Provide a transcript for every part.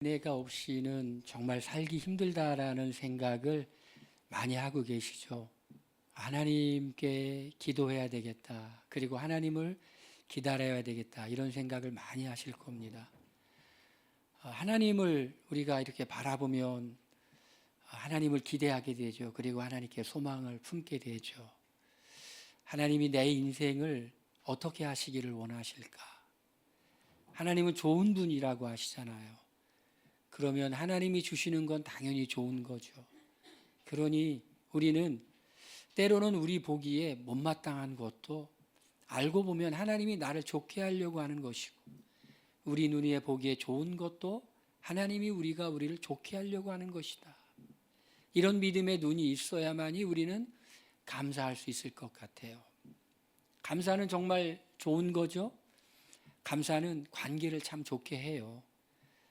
은혜가 없이는 정말 살기 힘들다라는 생각을 많이 하고 계시죠. 하나님께 기도해야 되겠다. 그리고 하나님을 기다려야 되겠다. 이런 생각을 많이 하실 겁니다. 하나님을 우리가 이렇게 바라보면 하나님을 기대하게 되죠. 그리고 하나님께 소망을 품게 되죠. 하나님이 내 인생을 어떻게 하시기를 원하실까? 하나님은 좋은 분이라고 하시잖아요. 그러면 하나님이 주시는 건 당연히 좋은 거죠. 그러니 우리는 때로는 우리 보기에 못마땅한 것도 알고 보면 하나님이 나를 좋게 하려고 하는 것이고, 우리 눈에 보기에 좋은 것도 하나님이 우리를 좋게 하려고 하는 것이다. 이런 믿음의 눈이 있어야만이 우리는 감사할 수 있을 것 같아요. 감사는 정말 좋은 거죠. 감사는 관계를 참 좋게 해요.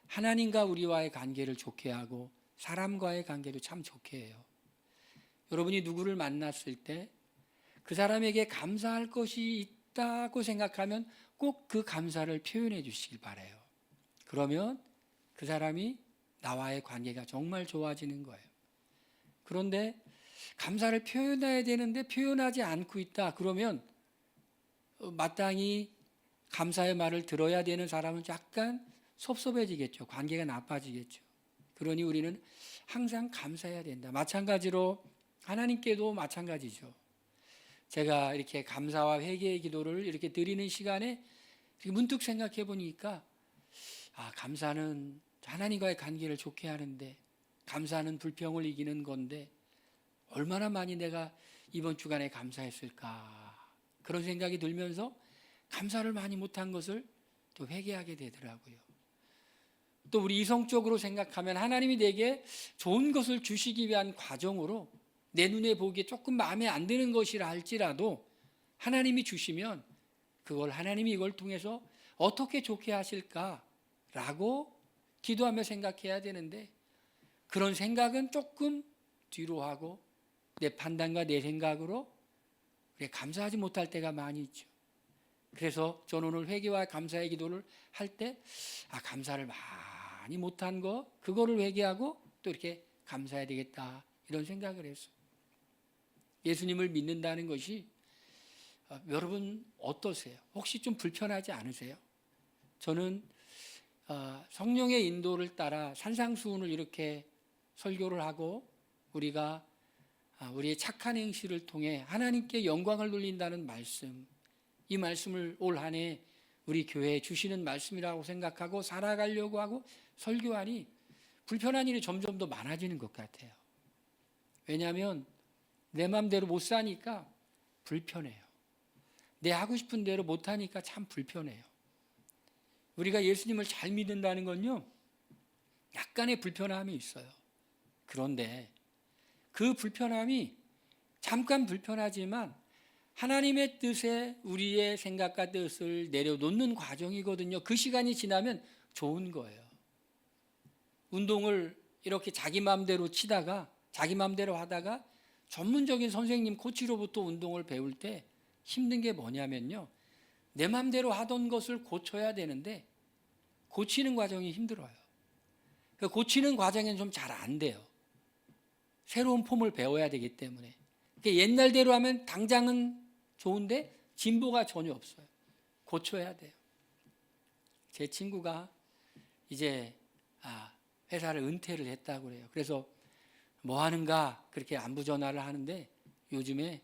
하나님과 우리와의 관계를 좋게 하고 사람과의 관계도 참 좋게 해요. 여러분이 누구를 만났을 때 그 사람에게 감사할 것이 있다고 생각하면 꼭 그 감사를 표현해 주시길 바라요. 그러면 그 사람이 나와의 관계가 정말 좋아지는 거예요. 그런데 감사를 표현해야 되는데 표현하지 않고 있다. 그러면 마땅히 감사의 말을 들어야 되는 사람은 약간 섭섭해지겠죠. 관계가 나빠지겠죠. 그러니 우리는 항상 감사해야 된다. 마찬가지로 하나님께도 마찬가지죠. 제가 이렇게 감사와 회개의 기도를 이렇게 드리는 시간에 문득 생각해 보니까 감사는 하나님과의 관계를 좋게 하는데, 감사는 불평을 이기는 건데 얼마나 많이 내가 이번 주간에 감사했을까, 그런 생각이 들면서 감사를 많이 못한 것을 또 회개하게 되더라고요. 또 우리 이성적으로 생각하면 하나님이 내게 좋은 것을 주시기 위한 과정으로 내 눈에 보기에 조금 마음에 안 드는 것이라 할지라도 하나님이 주시면 그걸 하나님이 이걸 통해서 어떻게 좋게 하실까라고 기도하며 생각해야 되는데, 그런 생각은 조금 뒤로 하고 내 판단과 내 생각으로 감사하지 못할 때가 많이 있죠. 그래서 저는 오늘 회개와 감사의 기도를 할 때 감사를 많이 못한 거, 그거를 회개하고 또 이렇게 감사해야 되겠다, 이런 생각을 했어요. 예수님을 믿는다는 것이 여러분 어떠세요? 혹시 좀 불편하지 않으세요? 저는 성령의 인도를 따라 산상수훈을 이렇게 설교를 하고 우리가 우리의 착한 행실을 통해 하나님께 영광을 돌린다는 말씀, 이 말씀을 올 한 해 우리 교회에 주시는 말씀이라고 생각하고 살아가려고 하고 설교하니 불편한 일이 점점 더 많아지는 것 같아요. 왜냐하면 내 마음대로 못 사니까 불편해요. 내 하고 싶은 대로 못하니까 참 불편해요. 우리가 예수님을 잘 믿는다는 건요, 약간의 불편함이 있어요. 그런데 그 불편함이 잠깐 불편하지만 하나님의 뜻에 우리의 생각과 뜻을 내려놓는 과정이거든요. 그 시간이 지나면 좋은 거예요. 운동을 이렇게 자기 마음대로 치다가, 자기 마음대로 하다가 전문적인 선생님, 코치로부터 운동을 배울 때 힘든 게 뭐냐면요, 내 마음대로 하던 것을 고쳐야 되는데 고치는 과정이 힘들어요. 고치는 과정에는 좀 잘 안 돼요. 새로운 폼을 배워야 되기 때문에. 옛날대로 하면 당장은 좋은데 진보가 전혀 없어요. 고쳐야 돼요. 제 친구가 이제 회사를 은퇴를 했다고 그래요. 그래서 뭐 하는가 그렇게 안부 전화를 하는데, 요즘에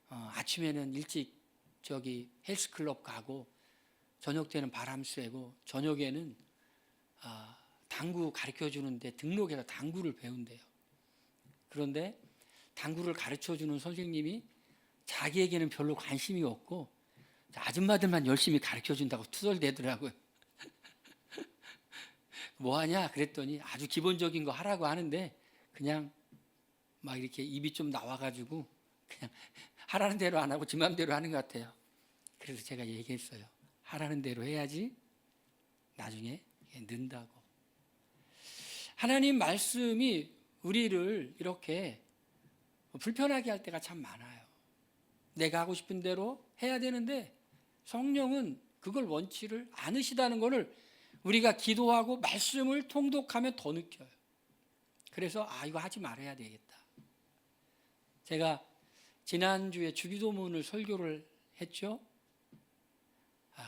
아침에는 일찍 헬스클럽 가고 저녁 때는 바람 쐬고 저녁에는 당구 가르쳐 주는데 등록해서 당구를 배운대요. 그런데 당구를 가르쳐 주는 선생님이 자기에게는 별로 관심이 없고 아줌마들만 열심히 가르쳐 준다고 투덜대더라고요. 뭐 하냐 그랬더니 아주 기본적인 거 하라고 하는데 그냥 막 이렇게 입이 좀 나와가지고 그냥 하라는 대로 안 하고 지 맘대로 하는 것 같아요. 그래서 제가 얘기했어요. 하라는 대로 해야지 나중에 는다고. 하나님 말씀이 우리를 이렇게 불편하게 할 때가 참 많아요. 내가 하고 싶은 대로 해야 되는데 성령은 그걸 원치를 않으시다는 것을 우리가 기도하고 말씀을 통독하면 더 느껴요. 그래서 이거 하지 말아야 되겠다. 제가 지난주에 주기도문을 설교를 했죠.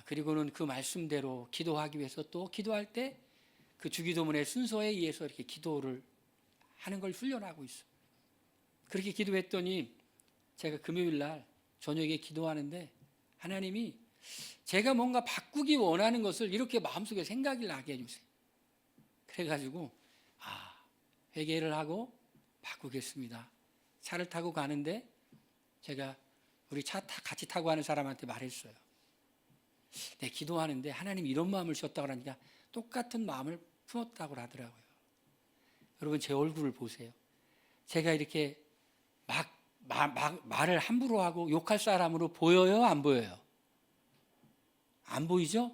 그리고는 그 말씀대로 기도하기 위해서 또 기도할 때 그 주기도문의 순서에 의해서 이렇게 기도를 하는 걸 훈련하고 있어요. 그렇게 기도했더니 제가 금요일 날 저녁에 기도하는데 하나님이 제가 뭔가 바꾸기 원하는 것을 이렇게 마음속에 생각이 나게 해주세요. 그래가지고 회개를 하고 바꾸겠습니다. 차를 타고 가는데 제가 우리 차 같이 타고 가는 사람한테 말했어요. 내 기도하는데 하나님 이런 마음을 주셨다고 하니까 똑같은 마음을 품었다고 하더라고요. 여러분 제 얼굴을 보세요. 제가 이렇게 말을 함부로 하고 욕할 사람으로 보여요? 안 보여요? 안 보이죠?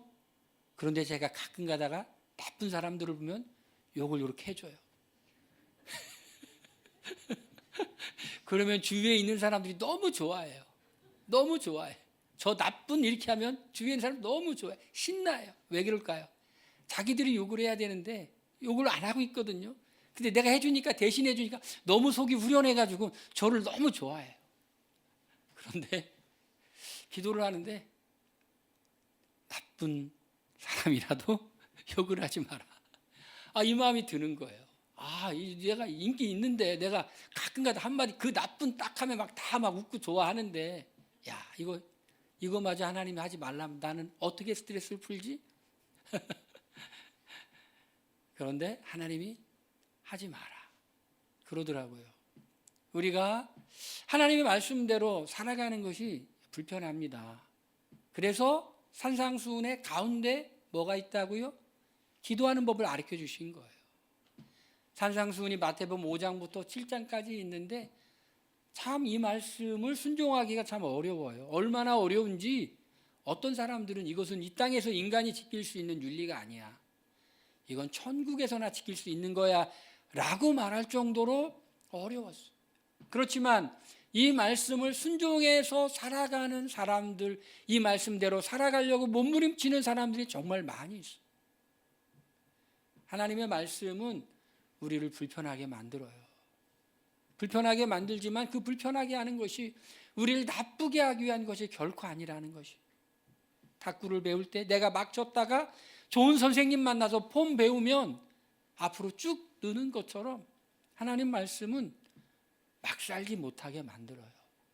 그런데 제가 가끔 가다가 나쁜 사람들을 보면 욕을 이렇게 해줘요. 그러면 주위에 있는 사람들이 너무 좋아해요. 너무 좋아해. 저 나쁜 이렇게 하면 주위에 있는 사람 너무 좋아해. 신나요. 왜 그럴까요? 자기들이 욕을 해야 되는데 욕을 안 하고 있거든요. 근데 내가 해주니까 대신 해주니까 너무 속이 후련해가지고 저를 너무 좋아해요. 그런데 기도를 하는데 나쁜 사람이라도 욕을 하지 마라. 이 마음이 드는 거예요. 내가 인기 있는데 내가 가끔가다 한마디 그 나쁜 딱 하면 다 웃고 좋아하는데 이거마저 하나님이 하지 말라면 나는 어떻게 스트레스를 풀지? 그런데 하나님이 하지 마라 그러더라고요. 우리가 하나님의 말씀대로 살아가는 것이 불편합니다. 그래서 산상수훈의 가운데 뭐가 있다고요? 기도하는 법을 가르쳐 주신 거예요. 산상수훈이 마태복음 5장부터 7장까지 있는데 참 이 말씀을 순종하기가 참 어려워요. 얼마나 어려운지 어떤 사람들은 이것은 이 땅에서 인간이 지킬 수 있는 윤리가 아니야. 이건 천국에서나 지킬 수 있는 거야 라고 말할 정도로 어려웠어요. 그렇지만 이 말씀을 순종해서 살아가는 사람들, 이 말씀대로 살아가려고 몸부림치는 사람들이 정말 많이 있어요. 하나님의 말씀은 우리를 불편하게 만들어요. 불편하게 만들지만 그 불편하게 하는 것이 우리를 나쁘게 하기 위한 것이 결코 아니라는 것이. 탁구를 배울 때 내가 막 쳤다가 좋은 선생님 만나서 폼 배우면 앞으로 쭉 느는 것처럼 하나님 말씀은 막 살지 못하게 만들어요.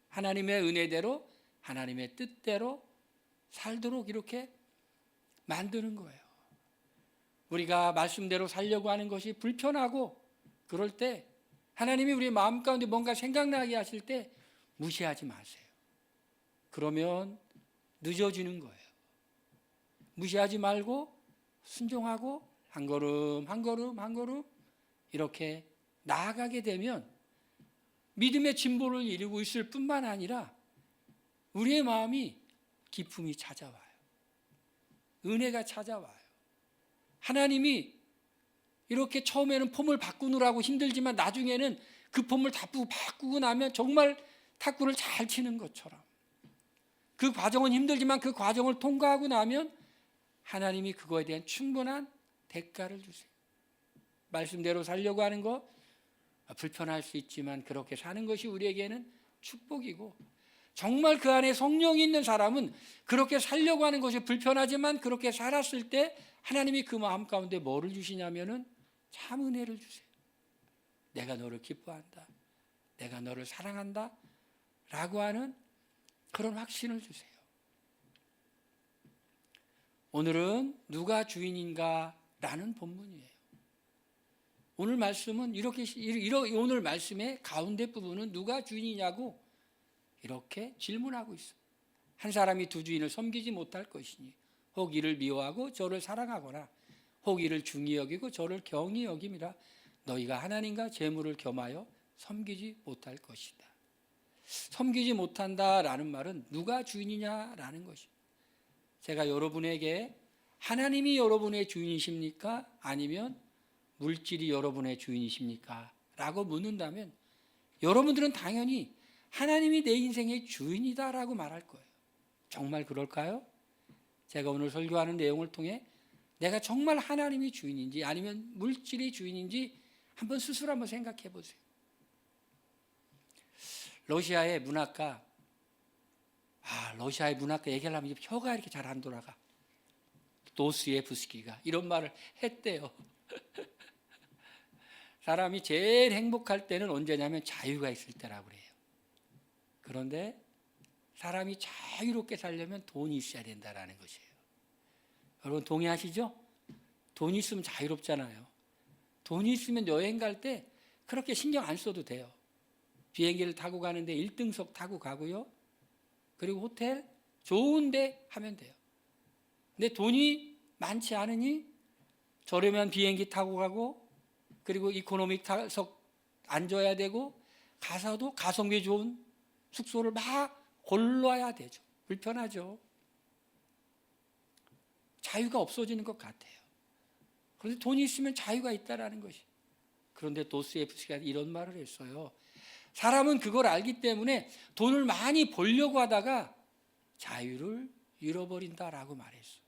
하나님의 은혜대로 하나님의 뜻대로 살도록 이렇게 만드는 거예요. 우리가 말씀대로 살려고 하는 것이 불편하고 그럴 때 하나님이 우리 마음 가운데 뭔가 생각나게 하실 때 무시하지 마세요. 그러면 늦어지는 거예요. 무시하지 말고 순종하고 한 걸음 한 걸음 한 걸음 이렇게 나아가게 되면 믿음의 진보를 이루고 있을 뿐만 아니라 우리의 마음이 기쁨이 찾아와요. 은혜가 찾아와요. 하나님이 이렇게 처음에는 폼을 바꾸느라고 힘들지만 나중에는 그 폼을 다 바꾸고 나면 정말 탁구를 잘 치는 것처럼 그 과정은 힘들지만 그 과정을 통과하고 나면 하나님이 그거에 대한 충분한 대가를 주세요. 말씀대로 살려고 하는 거 불편할 수 있지만 그렇게 사는 것이 우리에게는 축복이고 정말 그 안에 성령이 있는 사람은 그렇게 살려고 하는 것이 불편하지만 그렇게 살았을 때 하나님이 그 마음 가운데 뭐를 주시냐면은 참 은혜를 주세요. 내가 너를 기뻐한다. 내가 너를 사랑한다. 라고 하는 그런 확신을 주세요. 오늘은 누가 주인인가 라는 본문이에요. 오늘 말씀은 오늘 말씀의 가운데 부분은 누가 주인이냐고 이렇게 질문하고 있어요. 한 사람이 두 주인을 섬기지 못할 것이니 혹 이를 미워하고 저를 사랑하거나 혹 이를 중히 여기고 저를 경히 여김이라 너희가 하나님과 재물을 겸하여 섬기지 못할 것이다. 섬기지 못한다라는 말은 누가 주인이냐라는 것입니다. 제가 여러분에게 하나님이 여러분의 주인이십니까? 아니면 물질이 여러분의 주인이십니까? 라고 묻는다면 여러분들은 당연히 하나님이 내 인생의 주인이다라고 말할 거예요. 정말 그럴까요? 제가 오늘 설교하는 내용을 통해 내가 정말 하나님이 주인인지 아니면 물질이 주인인지 한번 스스로 한번 생각해 보세요. 러시아의 문학가 얘기하려면 혀가 이렇게 잘 안 돌아가. 도스토옙스키가 이런 말을 했대요. 사람이 제일 행복할 때는 언제냐면 자유가 있을 때라고 그래요. 그런데 사람이 자유롭게 살려면 돈이 있어야 된다라는 것이에요. 여러분 동의하시죠? 돈이 있으면 자유롭잖아요. 돈이 있으면 여행 갈 때 그렇게 신경 안 써도 돼요. 비행기를 타고 가는데 1등석 타고 가고요. 그리고 호텔 좋은데 하면 돼요. 근데 돈이 많지 않으니 저렴한 비행기 타고 가고 그리고 이코노믹 석 앉아야 되고 가서도 가성비 좋은 숙소를 막 골라야 되죠. 불편하죠. 자유가 없어지는 것 같아요. 그런데 돈이 있으면 자유가 있다라는 것이. 그런데 도스토옙스키가 이런 말을 했어요. 사람은 그걸 알기 때문에 돈을 많이 벌려고 하다가 자유를 잃어버린다라고 말했어요.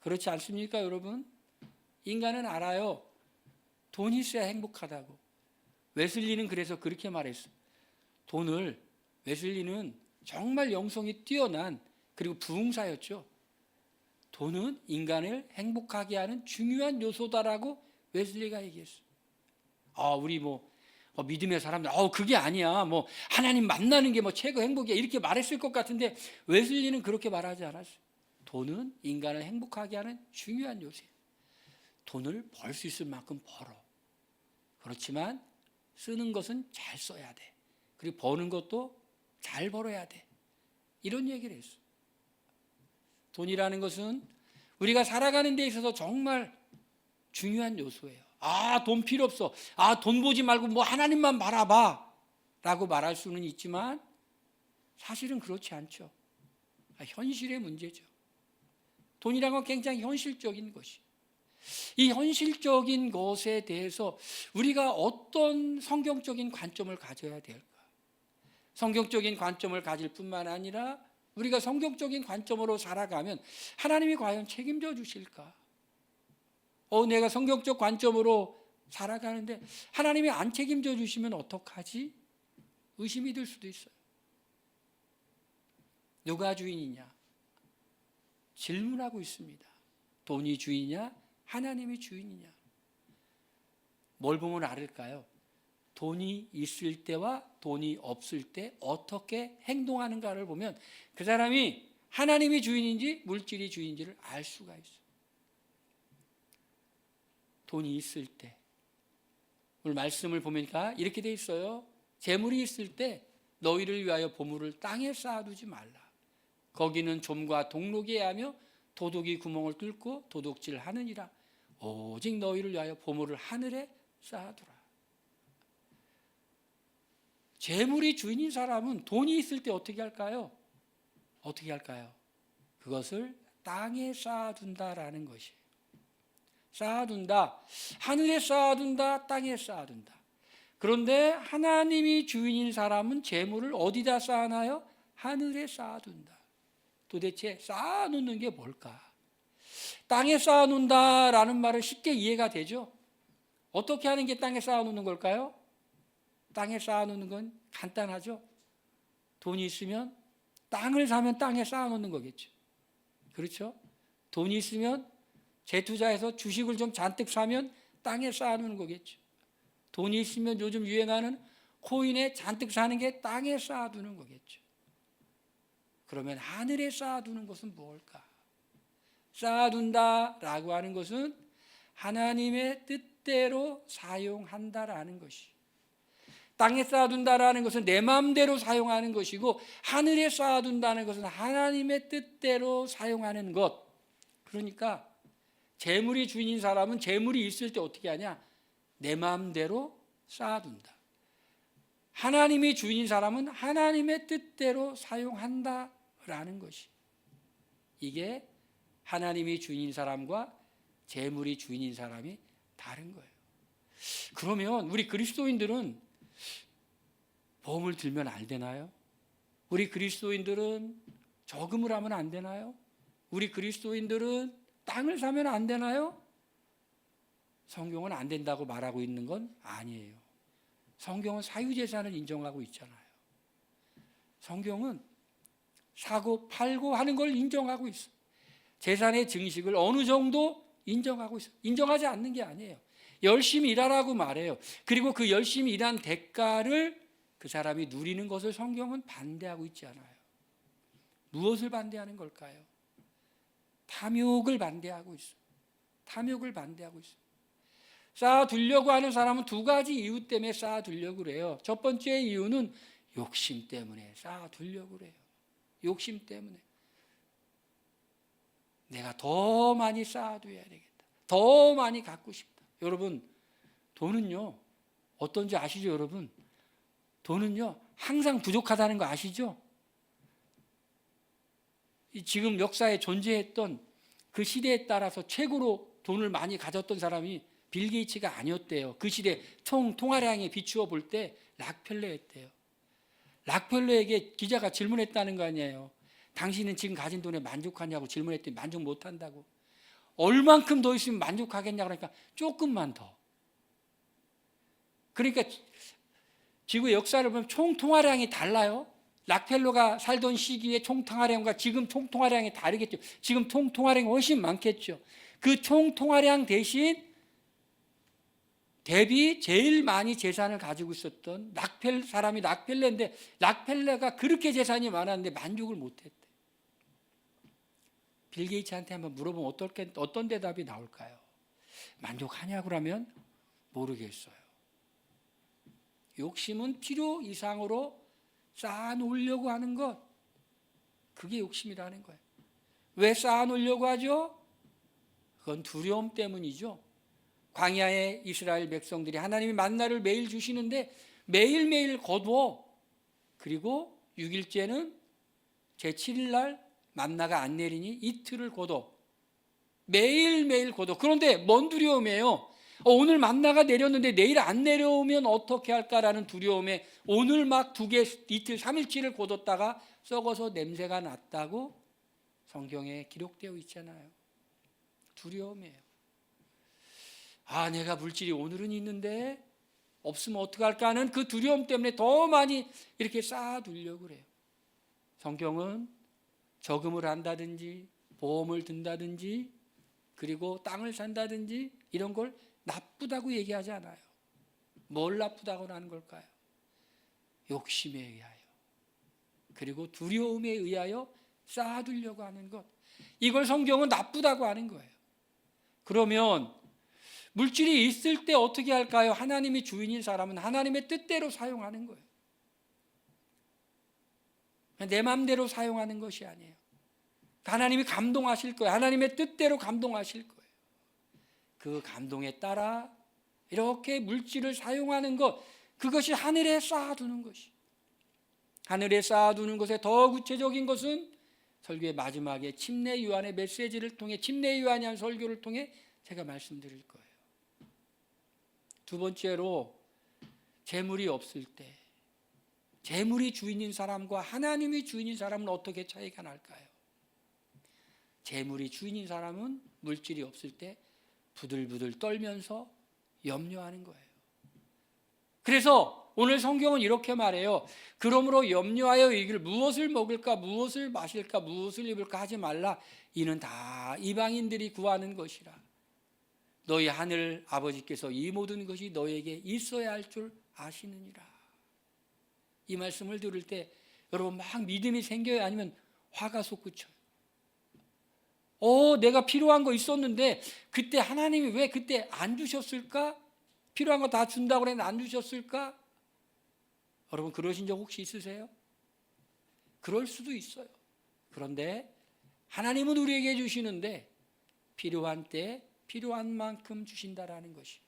그렇지 않습니까, 여러분? 인간은 알아요. 돈이 있어야 행복하다고. 웨슬리는 그래서 그렇게 말했어요. 웨슬리는 정말 영성이 뛰어난 그리고 부흥사였죠. 돈은 인간을 행복하게 하는 중요한 요소다라고 웨슬리가 얘기했어요. 우리 믿음의 사람들, 그게 아니야. 하나님 만나는 게 최고 행복이야. 이렇게 말했을 것 같은데 웨슬리는 그렇게 말하지 않았어요. 돈은 인간을 행복하게 하는 중요한 요소예요. 돈을 벌 수 있을 만큼 벌어. 그렇지만 쓰는 것은 잘 써야 돼. 그리고 버는 것도 잘 벌어야 돼. 이런 얘기를 했어요. 돈이라는 것은 우리가 살아가는 데 있어서 정말 중요한 요소예요. 돈 필요 없어. 돈 보지 말고 하나님만 바라봐. 라고 말할 수는 있지만 사실은 그렇지 않죠. 현실의 문제죠. 돈이라는 건 굉장히 현실적인 것이. 이 현실적인 것에 대해서 우리가 어떤 성경적인 관점을 가져야 될까? 성경적인 관점을 가질 뿐만 아니라 우리가 성경적인 관점으로 살아가면 하나님이 과연 책임져 주실까? 내가 성경적 관점으로 살아가는데 하나님이 안 책임져 주시면 어떡하지? 의심이 들 수도 있어요. 누가 주인이냐? 질문하고 있습니다. 돈이 주인이냐? 하나님이 주인이냐? 뭘 보면 알을까요? 돈이 있을 때와 돈이 없을 때 어떻게 행동하는가를 보면 그 사람이 하나님이 주인인지 물질이 주인지를 알 수가 있어요. 돈이 있을 때 오늘 말씀을 보니까 이렇게 돼 있어요. 재물이 있을 때 너희를 위하여 보물을 땅에 쌓아두지 말라. 거기는 좀과 동록이 하며 도둑이 구멍을 뚫고 도둑질하느니라. 오직 너희를 위하여 보물을 하늘에 쌓아두라. 재물이 주인인 사람은 돈이 있을 때 어떻게 할까요? 그것을 땅에 쌓아둔다라는 것이에요. 쌓아둔다. 하늘에 쌓아둔다. 땅에 쌓아둔다. 그런데 하나님이 주인인 사람은 재물을 어디다 쌓아놔요? 하늘에 쌓아둔다. 도대체 쌓아놓는 게 뭘까? 땅에 쌓아놓는다라는 말은 쉽게 이해가 되죠? 어떻게 하는 게 땅에 쌓아놓는 걸까요? 땅에 쌓아놓는 건 간단하죠? 돈이 있으면 땅을 사면 땅에 쌓아놓는 거겠죠. 그렇죠? 돈이 있으면 재투자해서 주식을 좀 잔뜩 사면 땅에 쌓아놓는 거겠죠. 돈이 있으면 요즘 유행하는 코인에 잔뜩 사는 게 땅에 쌓아두는 거겠죠. 그러면 하늘에 쌓아두는 것은 무엇일까? 쌓아둔다라고 하는 것은 하나님의 뜻대로 사용한다라는 것이. 땅에 쌓아둔다라는 것은 내 마음대로 사용하는 것이고 하늘에 쌓아둔다는 것은 하나님의 뜻대로 사용하는 것. 그러니까 재물이 주인인 사람은 재물이 있을 때 어떻게 하냐? 내 마음대로 쌓아둔다. 하나님이 주인인 사람은 하나님의 뜻대로 사용한다라는 것이. 이게 하나님이 주인인 사람과 재물이 주인인 사람이 다른 거예요. 그러면 우리 그리스도인들은 보험을 들면 안 되나요? 우리 그리스도인들은 저금을 하면 안 되나요? 우리 그리스도인들은 땅을 사면 안 되나요? 성경은 안 된다고 말하고 있는 건 아니에요. 성경은 사유재산을 인정하고 있잖아요. 성경은 사고 팔고 하는 걸 인정하고 있어요. 재산의 증식을 어느 정도 인정하고 있어요. 인정하지 않는 게 아니에요. 열심히 일하라고 말해요. 그리고 그 열심히 일한 대가를 그 사람이 누리는 것을 성경은 반대하고 있지 않아요. 무엇을 반대하는 걸까요? 탐욕을 반대하고 있어요. 탐욕을 반대하고 있어요. 쌓아두려고 하는 사람은 두 가지 이유 때문에 쌓아두려고 그래요. 첫 번째 이유는 욕심 때문에 쌓아두려고 그래요. 욕심 때문에. 내가 더 많이 쌓아둬야 되겠다. 더 많이 갖고 싶다. 여러분, 돈은요, 어떤지 아시죠, 여러분? 돈은요, 항상 부족하다는 거 아시죠? 지금 역사에 존재했던 그 시대에 따라서 최고로 돈을 많이 가졌던 사람이 빌 게이츠가 아니었대요. 그 시대 통화량에 비추어 볼 때 락펠러였대요. 락펠러에게 기자가 질문했다는 거 아니에요. 당신은 지금 가진 돈에 만족하냐고 질문했더니 만족 못한다고. 얼만큼 더 있으면 만족하겠냐고 그러니까 조금만 더. 그러니까 지구의 역사를 보면 총 통화량이 달라요. 락펠러가 살던 시기에 총 통화량과 지금 총 통화량이 다르겠죠. 지금 총 통화량이 훨씬 많겠죠. 그 총 통화량 대신 대비 제일 많이 재산을 가지고 있었던 사람이 락펠러인데 락펠러가 그렇게 재산이 많았는데 만족을 못했대. 빌 게이츠한테 한번 물어보면 어떤 대답이 나올까요? 만족하냐고 그러면 모르겠어요. 욕심은 필요 이상으로 쌓아놓으려고 하는 것, 그게 욕심이라는 거예요. 왜 쌓아놓으려고 하죠? 그건 두려움 때문이죠. 광야의 이스라엘 백성들이 하나님이 만나를 매일 주시는데 매일매일 거두어, 그리고 6일째는 제7일 날 만나가 안 내리니 이틀을 거둬. 매일매일 거둬. 그런데 뭔 두려움이에요? 오늘 만나가 내렸는데 내일 안 내려오면 어떻게 할까라는 두려움에 오늘 막 2개, 이틀, 3일치를 거뒀다가 썩어서 냄새가 났다고 성경에 기록되어 있잖아요. 두려움이에요. 내가 물질이 오늘은 있는데 없으면 어떡할까 하는 그 두려움 때문에 더 많이 이렇게 쌓아두려고 그래요. 성경은 저금을 한다든지 보험을 든다든지 그리고 땅을 산다든지 이런 걸 나쁘다고 얘기하지 않아요. 뭘 나쁘다고 하는 걸까요? 욕심에 의하여 그리고 두려움에 의하여 쌓아두려고 하는 것, 이걸 성경은 나쁘다고 하는 거예요. 그러면 물질이 있을 때 어떻게 할까요? 하나님이 주인인 사람은 하나님의 뜻대로 사용하는 거예요. 내 마음대로 사용하는 것이 아니에요. 하나님이 감동하실 거예요. 하나님의 뜻대로 감동하실 거예요. 그 감동에 따라 이렇게 물질을 사용하는 것, 그것이 하늘에 쌓아두는 것이. 하늘에 쌓아두는 것에 더 구체적인 것은 설교의 마지막에 침례 요한의 메시지를 통해, 침례 요한이 한 설교를 통해 제가 말씀드릴 거예요. 두 번째로, 재물이 없을 때, 재물이 주인인 사람과 하나님이 주인인 사람은 어떻게 차이가 날까요? 재물이 주인인 사람은 물질이 없을 때 부들부들 떨면서 염려하는 거예요. 그래서 오늘 성경은 이렇게 말해요. 그러므로 염려하여 이르기를 무엇을 먹을까, 무엇을 마실까, 무엇을 입을까 하지 말라. 이는 다 이방인들이 구하는 것이라. 너희 하늘 아버지께서 이 모든 것이 너에게 있어야 할 줄 아시느니라. 이 말씀을 들을 때 여러분 막 믿음이 생겨요? 아니면 화가 솟구쳐요? 내가 필요한 거 있었는데 그때 하나님이 왜 그때 안 주셨을까? 필요한 거 다 준다고 그랬는데 안 주셨을까? 여러분 그러신 적 혹시 있으세요? 그럴 수도 있어요. 그런데 하나님은 우리에게 주시는데 필요한 때 필요한 만큼 주신다라는 것이.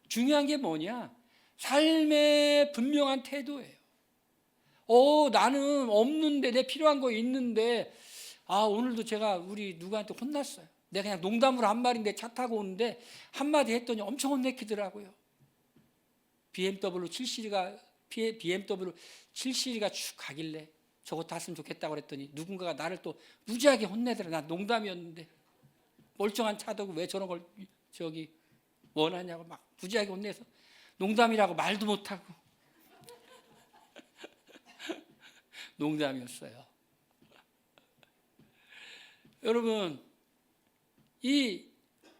중요한 게 뭐냐? 삶의 분명한 태도예요. 나는 없는데, 내 필요한 거 있는데, 오늘도 제가 우리 누구한테 혼났어요. 내가 그냥 농담으로 한 말인데 차 타고 오는데 한마디 했더니 엄청 혼내키더라고요. BMW 7시리즈가 쭉 가길래 저거 탔으면 좋겠다고 그랬더니 누군가가 나를 또 무지하게 혼내더라. 나 농담이었는데 멀쩡한 차도 왜 저런 걸 원하냐고 막 무지하게 혼내서 농담이라고 말도 못하고 농담이었어요. 여러분, 이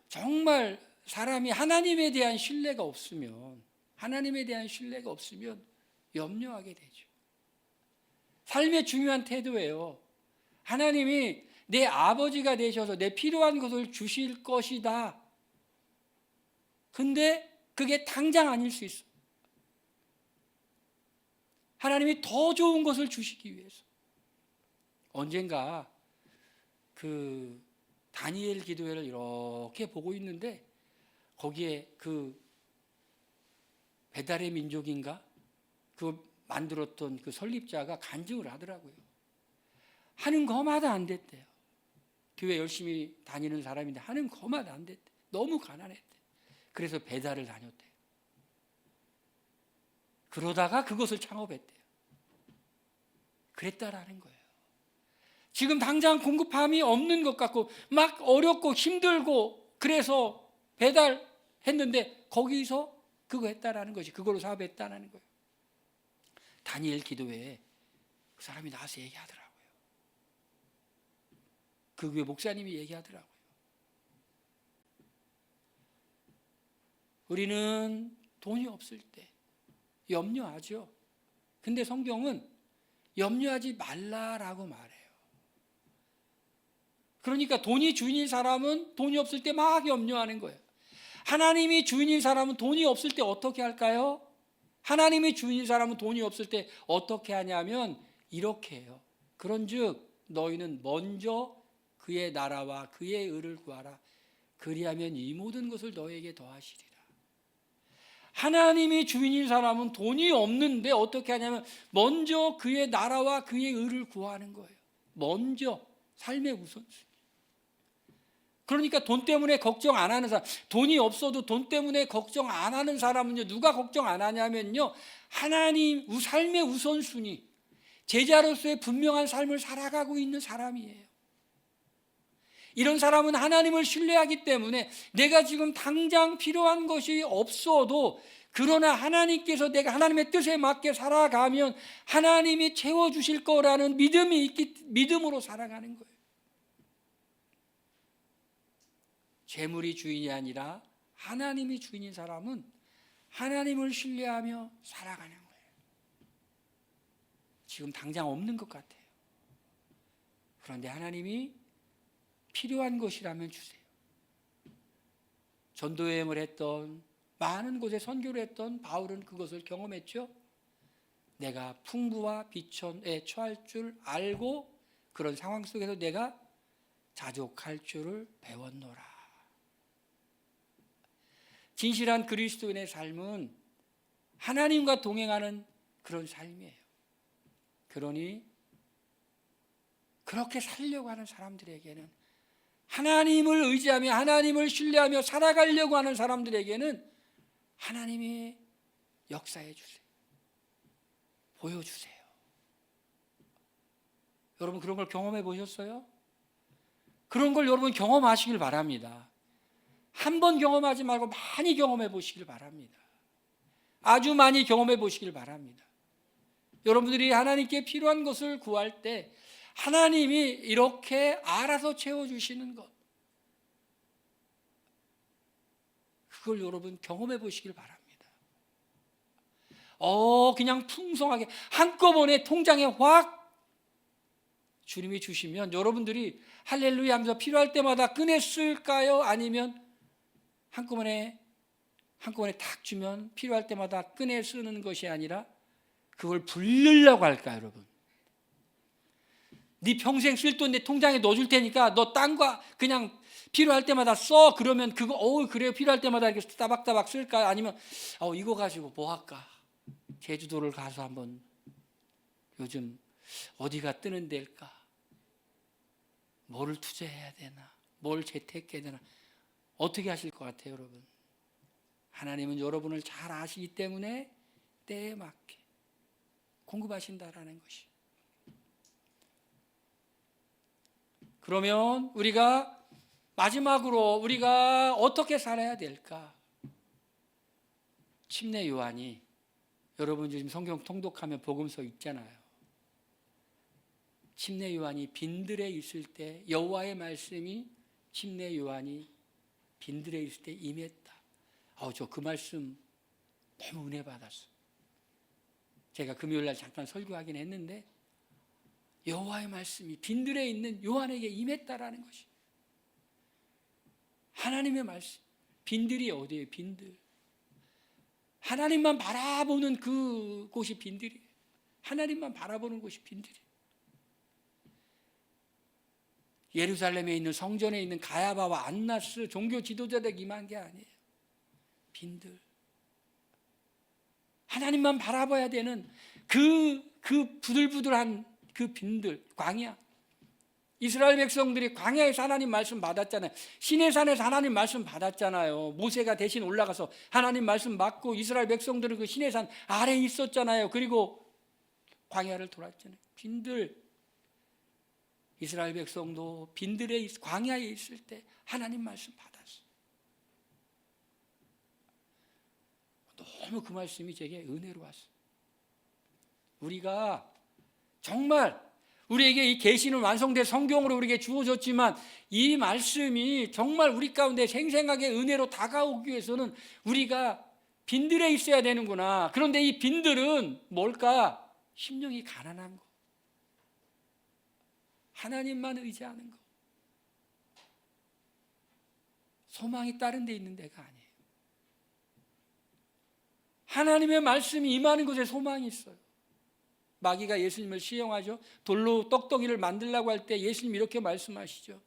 정말 사람이 하나님에 대한 신뢰가 없으면 염려하게 되죠. 삶의 중요한 태도예요. 하나님이 내 아버지가 되셔서 내 필요한 것을 주실 것이다. 근데 그게 당장 아닐 수 있어. 하나님이 더 좋은 것을 주시기 위해서. 언젠가 그 다니엘 기도회를 이렇게 보고 있는데 거기에 그 배달의 민족인가? 그 만들었던 그 설립자가 간증을 하더라고요. 하는 거마다 안 됐대요. 교회 열심히 다니는 사람인데 하는 거마다 안 됐대. 너무 가난했대. 그래서 배달을 다녔대요. 그러다가 그것을 창업했대요. 그랬다라는 거예요. 지금 당장 공급함이 없는 것 같고 막 어렵고 힘들고 그래서 배달했는데 거기서 그거 했다라는 것이 그걸로 사업했다라는 거예요. 다니엘 기도회에 그 사람이 나와서 얘기하더라고요. 그 교회 목사님이 얘기하더라고요. 우리는 돈이 없을 때 염려하죠. 근데 성경은 염려하지 말라라고 말해요. 그러니까 돈이 주인인 사람은 돈이 없을 때 막 염려하는 거예요. 하나님이 주인인 사람은 돈이 없을 때 어떻게 할까요? 하나님이 주인인 사람은 돈이 없을 때 어떻게 하냐면 이렇게 해요. 그런즉 너희는 먼저 그의 나라와 그의 의를 구하라. 그리하면 이 모든 것을 너희에게 더하시리라. 하나님이 주인인 사람은 돈이 없는데 어떻게 하냐면 먼저 그의 나라와 그의 의를 구하는 거예요. 먼저 삶의 우선순위. 그러니까 돈 때문에 걱정 안 하는 사람, 돈이 없어도 돈 때문에 걱정 안 하는 사람은요, 누가 걱정 안 하냐면요, 하나님 삶의 우선순위, 제자로서의 분명한 삶을 살아가고 있는 사람이에요. 이런 사람은 하나님을 신뢰하기 때문에 내가 지금 당장 필요한 것이 없어도 그러나 하나님께서 내가 하나님의 뜻에 맞게 살아가면 하나님이 채워주실 거라는 믿음으로 살아가는 거예요. 재물이 주인이 아니라 하나님이 주인인 사람은 하나님을 신뢰하며 살아가는 거예요. 지금 당장 없는 것 같아요. 그런데 하나님이 필요한 것이라면 주세요. 전도여행을 했던 많은 곳에 선교를 했던 바울은 그것을 경험했죠. 내가 풍부와 비천에 처할 줄 알고 그런 상황 속에서 내가 자족할 줄을 배웠노라. 진실한 그리스도인의 삶은 하나님과 동행하는 그런 삶이에요. 그러니 그렇게 살려고 하는 사람들에게는 하나님을 의지하며 하나님을 신뢰하며 살아가려고 하는 사람들에게는 하나님이 역사해 주세요. 보여주세요. 여러분 그런 걸 경험해 보셨어요? 그런 걸 여러분 경험하시길 바랍니다. 한 번 경험하지 말고 많이 경험해 보시길 바랍니다. 아주 많이 경험해 보시길 바랍니다. 여러분들이 하나님께 필요한 것을 구할 때 하나님이 이렇게 알아서 채워주시는 것, 그걸 여러분 경험해 보시길 바랍니다. 그냥 풍성하게 한꺼번에 통장에 확 주님이 주시면 여러분들이 할렐루야 하면서 필요할 때마다 꺼냈을까요? 아니면 한꺼번에 탁 주면 필요할 때마다 꺼내 쓰는 것이 아니라 그걸 불리려고 할까요, 여러분? 네 평생 쓸 돈 내 통장에 넣어줄 테니까 너 딴 거 그냥 필요할 때마다 써. 그러면 그거 그래요 필요할 때마다 이렇게 따박따박 쓸까? 아니면 이거 가지고 뭐 할까? 제주도를 가서 한번 요즘 어디가 뜨는 데일까? 뭐를 투자해야 되나? 뭘 재테크해야 되나? 어떻게 하실 것 같아요, 여러분? 하나님은 여러분을 잘 아시기 때문에 때에 맞게 공급하신다라는 것이. 그러면 우리가 마지막으로 우리가 어떻게 살아야 될까? 침례 요한이, 여러분 지금 성경 통독하면 복음서 있잖아요. 침례 요한이 빈들에 있을 때 여호와의 말씀이 침례 요한이 빈들에 있을 때 임했다. 저 그 말씀 너무 은혜 받았어. 제가 금요일날 잠깐 설교하긴 했는데 여호와의 말씀이 빈들에 있는 요한에게 임했다라는 것이, 하나님의 말씀. 빈들이 어디예요? 빈들. 하나님만 바라보는 그 곳이 빈들이에요. 하나님만 바라보는 곳이 빈들이에요. 예루살렘에 있는 성전에 있는 가야바와 안나스 종교 지도자들에게 임한 게 아니에요. 빈들. 하나님만 바라봐야 되는 그 부들부들한 그 빈들, 광야. 이스라엘 백성들이 광야에서 하나님 말씀 받았잖아요. 시내산에서 하나님 말씀 받았잖아요. 모세가 대신 올라가서 하나님 말씀 받고 이스라엘 백성들은 그 시내산 아래에 있었잖아요. 그리고 광야를 돌았잖아요. 빈들. 이스라엘 백성도 빈들에 광야에 있을 때 하나님 말씀 받았어요. 너무 그 말씀이 제게 은혜로 왔어요. 우리가 정말 우리에게 이 계시는 완성된 성경으로 우리에게 주어졌지만 이 말씀이 정말 우리 가운데 생생하게 은혜로 다가오기 위해서는 우리가 빈들에 있어야 되는구나. 그런데 이 빈들은 뭘까? 심령이 가난한 거, 하나님만 의지하는 거, 소망이 다른 데 있는 데가 아니에요. 하나님의 말씀이 임하는 곳에 소망이 있어요. 마귀가 예수님을 시험하죠. 돌로 떡덩이를 만들려고 할 때 예수님 이렇게 말씀하시죠.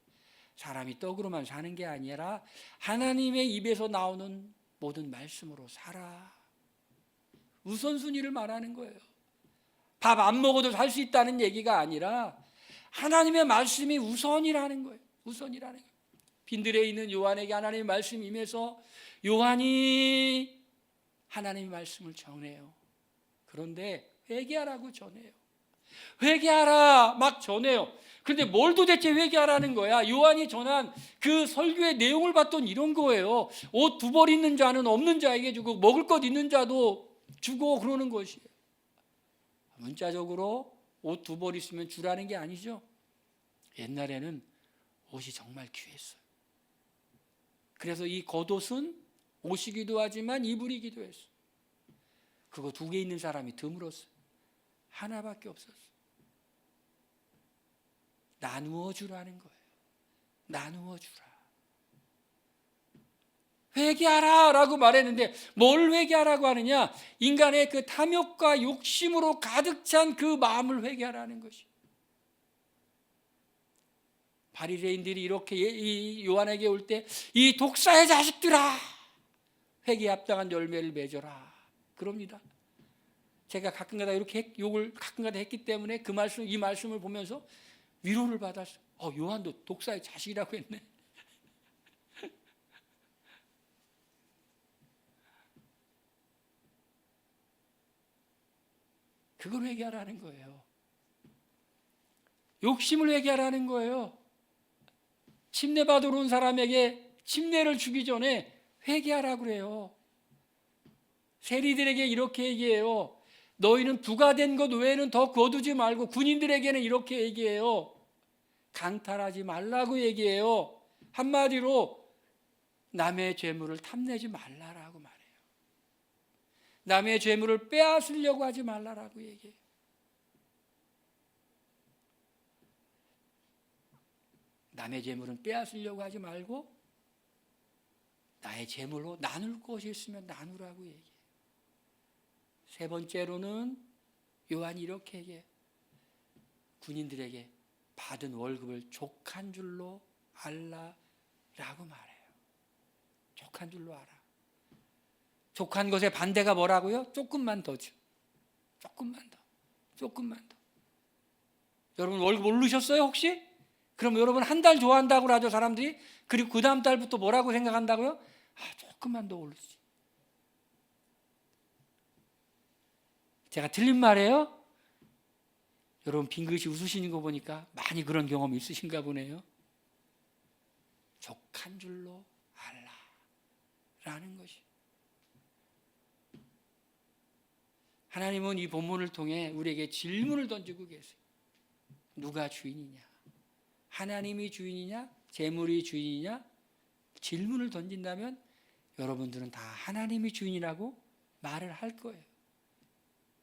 사람이 떡으로만 사는 게 아니라 하나님의 입에서 나오는 모든 말씀으로 살아. 우선순위를 말하는 거예요. 밥 안 먹어도 살 수 있다는 얘기가 아니라 하나님의 말씀이 우선이라는 거예요. 우선이라는 거예요. 빈들에 있는 요한에게 하나님의 말씀이 임해서 요한이 하나님의 말씀을 전해요. 그런데 회개하라고 전해요. 회개하라 막 전해요. 그런데 뭘 도대체 회개하라는 거야? 요한이 전한 그 설교의 내용을 봤더니 이런 거예요. 옷 2벌 있는 자는 없는 자에게 주고 먹을 것 있는 자도 주고 그러는 것이에요. 문자적으로 옷 2벌 있으면 주라는 게 아니죠. 옛날에는 옷이 정말 귀했어요. 그래서 이 겉옷은 옷이기도 하지만 이불이기도 했어요. 그거 2개 있는 사람이 드물었어요. 하나밖에 없었어요. 나누어 주라는 거예요. 나누어 주라. 회개하라 라고 말했는데 뭘 회개하라고 하느냐? 인간의 그 탐욕과 욕심으로 가득 찬 그 마음을 회개하라는 것이. 바리새인들이 이렇게 이 요한에게 올 때 이 독사의 자식들아, 회개에 합당한 열매를 맺어라 그럽니다. 제가 가끔가다 이렇게 욕을 가끔가다 했기 때문에 그 말씀, 이 말씀을 보면서 위로를 받았어요. 요한도 독사의 자식이라고 했네. 그걸 회개하라는 거예요. 욕심을 회개하라는 거예요. 침례받으러 온 사람에게 침례를 주기 전에 회개하라고 그래요. 세리들에게 이렇게 얘기해요. 너희는 부가된 것 외에는 더 거두지 말고, 군인들에게는 이렇게 얘기해요. 강탈하지 말라고 얘기해요. 한마디로 남의 죄물을 탐내지 말라라고 말해요. 남의 죄물을 빼앗으려고 하지 말라라고 얘기해요. 남의 재물은 빼앗으려고 하지 말고 나의 재물로 나눌 것이 있으면 나누라고 얘기해요. 3번째로는 요한이 이렇게 얘기해요. 군인들에게 받은 월급을 족한 줄로 알라라고 말해요. 족한 줄로 알아. 족한 것의 반대가 뭐라고요? 조금만 더 줘. 조금만 더. 조금만 더. 여러분 월급 오르셨어요 혹시? 그럼 여러분 한 달 좋아한다고 하죠 사람들이. 그리고 그 다음 달부터 뭐라고 생각한다고요? 조금만 더 오르지. 제가 틀린 말이에요? 여러분 빙긋이 웃으시는 거 보니까 많이 그런 경험이 있으신가 보네요. 족한 줄로 알라라는 것이. 하나님은 이 본문을 통해 우리에게 질문을 던지고 계세요. 누가 주인이냐? 하나님이 주인이냐? 재물이 주인이냐? 질문을 던진다면 여러분들은 다 하나님이 주인이라고 말을 할 거예요.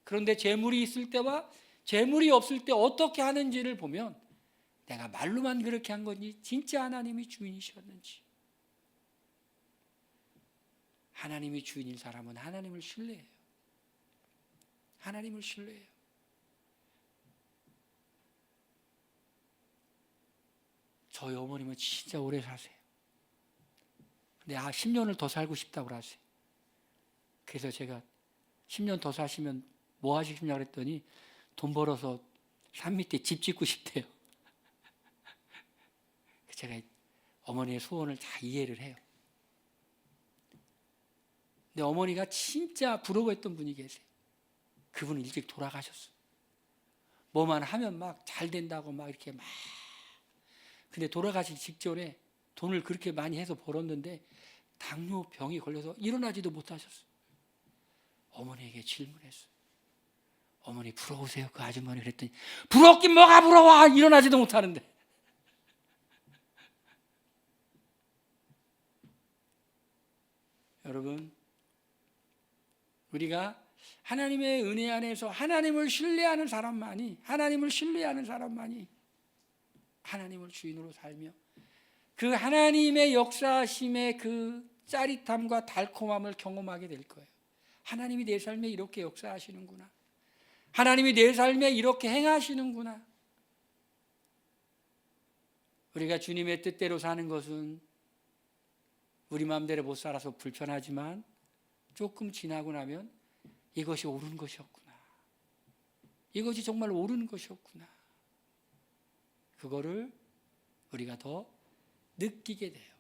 그런데 재물이 있을 때와 재물이 없을 때 어떻게 하는지를 보면 내가 말로만 그렇게 한 건지 진짜 하나님이 주인이셨는지. 하나님이 주인인 사람은 하나님을 신뢰해요. 하나님을 신뢰해요. 저희 어머님은 진짜 오래 사세요. 근데 10년을 더 살고 싶다고 하세요. 그래서 제가 10년 더 사시면 뭐 하시겠냐고 그랬더니 돈 벌어서 산 밑에 집 짓고 싶대요. 제가 어머니의 소원을 다 이해를 해요. 근데 어머니가 진짜 부러워했던 분이 계세요. 그분은 일찍 돌아가셨어요. 뭐만 하면 막 잘 된다고 막 이렇게 막. 근데 돌아가시기 직전에 돈을 그렇게 많이 해서 벌었는데 당뇨병이 걸려서 일어나지도 못하셨어요. 어머니에게 질문했어요. 어머니 부러우세요? 그 아주머니. 그랬더니 부럽긴 뭐가 부러워, 일어나지도 못하는데. 여러분, 우리가 하나님의 은혜 안에서 하나님을 신뢰하는 사람만이 하나님을 주인으로 살며 그 하나님의 역사하심의 그 짜릿함과 달콤함을 경험하게 될 거예요. 하나님이 내 삶에 이렇게 역사하시는구나. 하나님이 내 삶에 이렇게 행하시는구나. 우리가 주님의 뜻대로 사는 것은 우리 마음대로 못 살아서 불편하지만 조금 지나고 나면 이것이 옳은 것이었구나. 이것이 정말 옳은 것이었구나. 그거를 우리가 더 느끼게 돼요.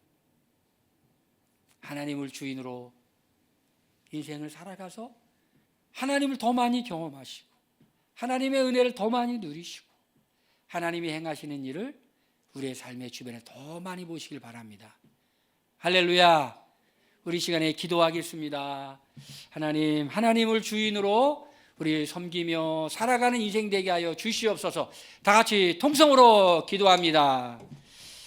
하나님을 주인으로 인생을 살아가서 하나님을 더 많이 경험하시고 하나님의 은혜를 더 많이 누리시고 하나님이 행하시는 일을 우리의 삶의 주변에 더 많이 보시길 바랍니다. 할렐루야. 우리 시간에 기도하겠습니다. 하나님, 하나님을 주인으로 우리 섬기며 살아가는 인생 되게 하여 주시옵소서. 다 같이 통성으로 기도합니다.